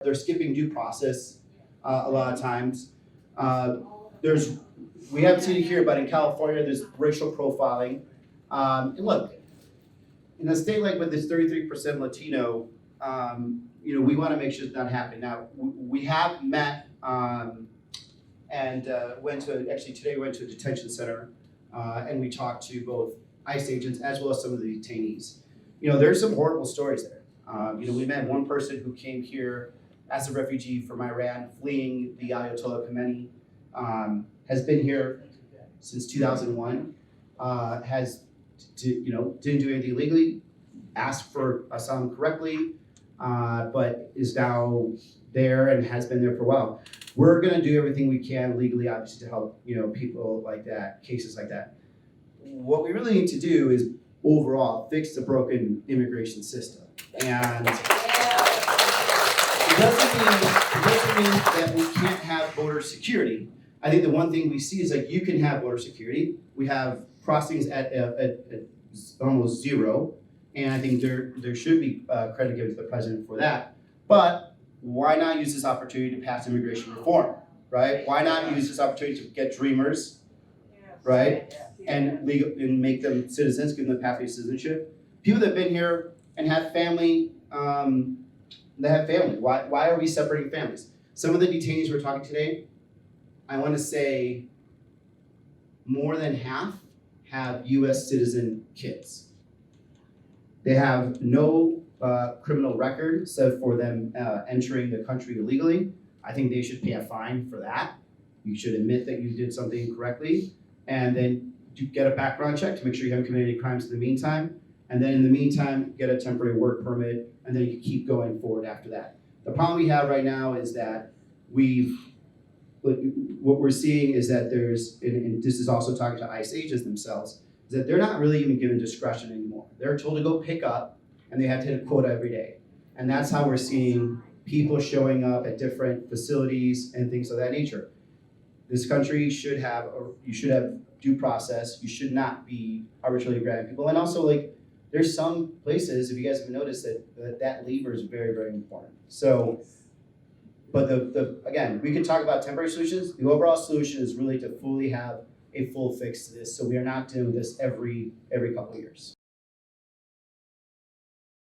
They're skipping due process a lot of times. We haven't seen it here, but in California, there's racial profiling. And look, in a state like with this 33% Latino, we want to make sure it's not happening. Now, we have met and today we went to a detention center and we talked to both ICE agents as well as some of the detainees. There's some horrible stories there. We met one person who came here as a refugee from Iran, fleeing the Ayatollah Khomeini, has been here since 2001, didn't do anything illegally, asked for asylum correctly, but is now there and has been there for a while. We're going to do everything we can legally, obviously, to help people like that, cases like that. What we really need to do is overall fix the broken immigration system, and it doesn't mean that we can't have border security. I think the one thing we see is you can have border security. We have crossings at almost zero, and I think there should be credit given to the president for that. But why not use this opportunity to pass immigration reform, right? Why not use this opportunity to get dreamers, right, and make them citizens, give them the pathway to citizenship? People that have been here and have family, Why are we separating families? Some of the detainees we're talking today, I want to say more than half have U.S. citizen kids. They have no criminal record except for them entering the country illegally. I think they should pay a fine for that. You should admit that you did something incorrectly, and then you get a background check to make sure you haven't committed any crimes in the meantime. And then in the meantime, get a temporary work permit, and then you keep going forward after that. The problem we have right now is that what we're seeing is that and this is also talking to ICE agents themselves, is that they're not really even given discretion anymore. They're told to go pick up, and they have to hit a quota every day. And that's how we're seeing people showing up at different facilities and things of that nature. This country you should have due process. You should not be arbitrarily grabbing people. And also, there's some places, if you guys have noticed, that lever is very, very important. So, but again, we could talk about temporary solutions. The overall solution is really to fully have a full fix to this, so we are not doing this every couple of years.